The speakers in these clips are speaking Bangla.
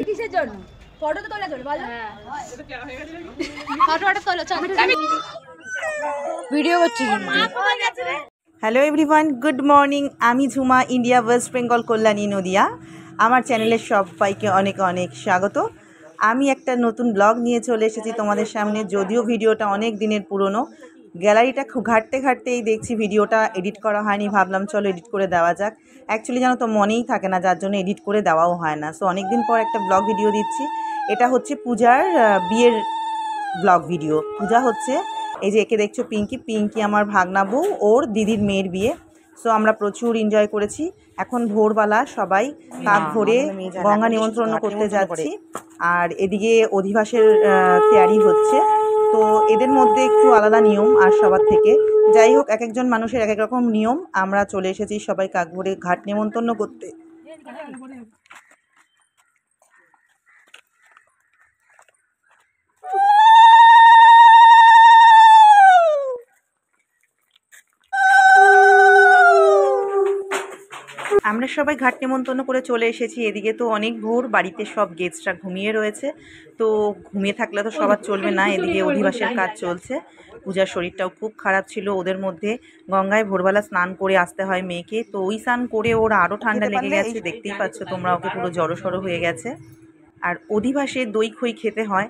কিসের জন্য ফটো তো তোলা যাবে বলো ফটোটা তোলো চল ভিডিও করছি হ্যালো এভরিওয়ান, গুড মর্নিং। আমি ঝুমা, ইন্ডিয়া ওয়েস্ট বেঙ্গল কল্যাণী নদিয়া। আমার চ্যানেলের সবাইকে অনেক অনেক স্বাগত। আমি একটা নতুন ব্লগ নিয়ে চলে এসেছি তোমাদের সামনে। যদিও ভিডিওটা অনেক দিনের পুরনো, গ্যালারিটা ঘাঁটতে ঘাঁটতেই দেখছি ভিডিওটা এডিট করা হয়নি। ভাবলাম চলো এডিট করে দেওয়া যাক। অ্যাকচুয়ালি জানো তো মনেই থাকে না, যার জন্য এডিট করে দেওয়াও হয় না। সো অনেক দিন পর একটা ব্লগ ভিডিও দিচ্ছি। এটা হচ্ছে পূজার বিয়ের ব্লগ ভিডিও। পূজা হচ্ছে, এই যে একে দেখছো পিঙ্কি আমার ভাগনা বউ, ওর দিদির মেয়ের বিয়ে। সো আমরা প্রচুর এনজয় করেছি। এখন ভোরবেলা সবাই কাক ভরে গঙ্গা নিমন্ত্রণ করতে যাচ্ছি। আর এদিকে অধিবাসের তৈরি হচ্ছে। তো এদের মধ্যে একটু আলাদা নিয়ম আর সবার থেকে। যাই হোক, এক একজন মানুষের এক এক রকম নিয়ম। আমরা চলে এসেছি সবাই কাক ভরে ঘাট নিমন্ত্রণ করতে। আমরা সবাই ঘাট নিমন্ত্রণ করে চলে এসেছি। এদিকে তো অনেক ভোর, বাড়িতে সব গেস্টরা ঘুমিয়ে রয়েছে। তো ঘুমিয়ে থাকলে তো সবার চলবে না, এদিকে অধিবাসের কাজ চলছে। পূজার শরীরটাও খুব খারাপ ছিল। ওদের মধ্যে গঙ্গায় ভোরবেলা স্নান করে আসতে হয় মেয়েকে। তো ওই স্নান করে ওর আরও ঠান্ডা লেগে গেছে, দেখতেই পাচ্ছ তোমরা, ওকে পুরো জড়সড় হয়ে গেছে। আর অধিবাসে দই খই খেতে হয়।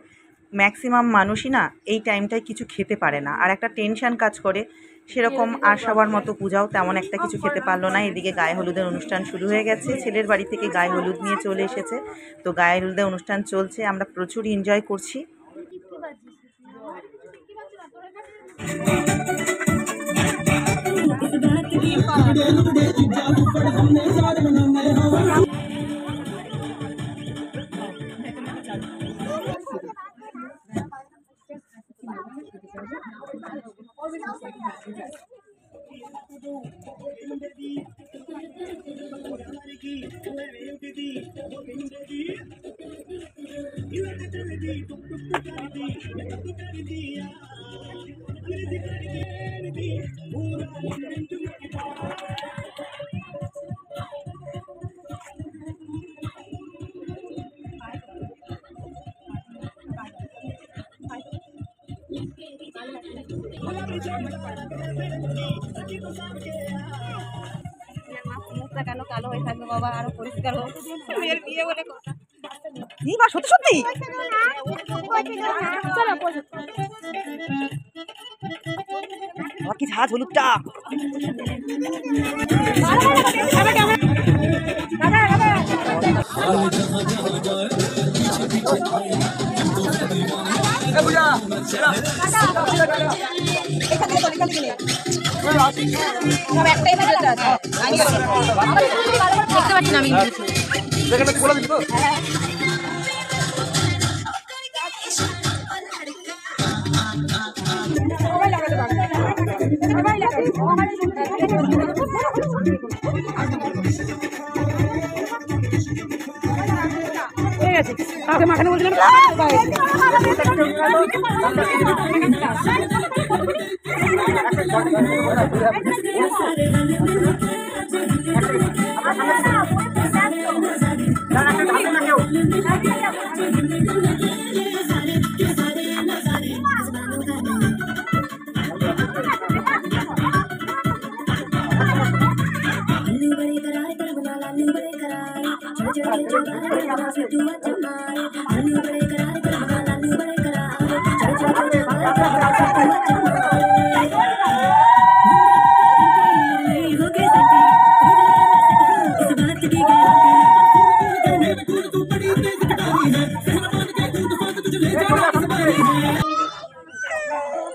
ম্যাক্সিমাম মানুষই না এই টাইমটায় কিছু খেতে পারে না, আর একটা টেনশন কাজ করে। সেরকম আর সবার মতো পূজাও তেমন একটা কিছু খেতে পারলো না। এদিকে গায়ে হলুদের অনুষ্ঠান শুরু হয়ে গেছে। ছেলের বাড়ি থেকে গায়ে হলুদ নিয়ে চলে এসেছে। তো গায়ে হলুদের অনুষ্ঠান চলছে, আমরা প্রচুর এনজয় করছি। কেন কালো হয়ে থাকবে বাবা, আরো পরিষ্কার হোক। মেয়ের বিয়ে বলে কথা সত্যি সত্যি কি ঝাঁজ হলুদটা। একটাই দেখতে পাচ্ছি না আমি। ঠিক আছে, কাউকে মাখানে বলছিলাম।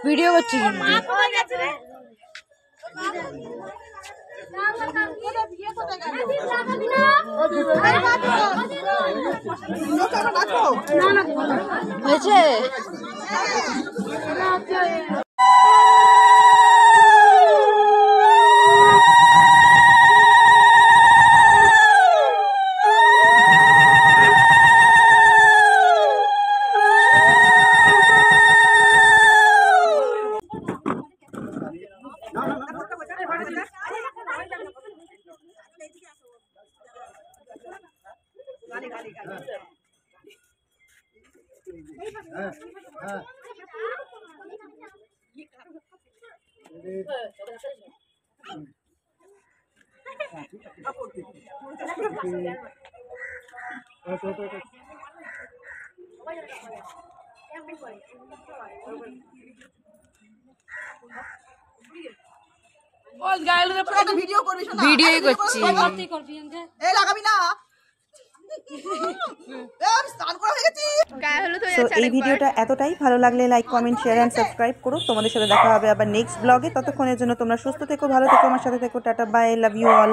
ভিডিও করছি হয়েছে। ভিডিও করছি। তো এই ভিডিওটা এতটাই ভালো লাগলে like comment share and subscribe করো। তোমাদের সাথে দেখা হবে আবার নেক্সট ব্লগে। ততক্ষণের জন্য তোমরা সুস্থ থেকো, ভালো থেকো, আমার সাথে থেকো। Tata, bye, love you all.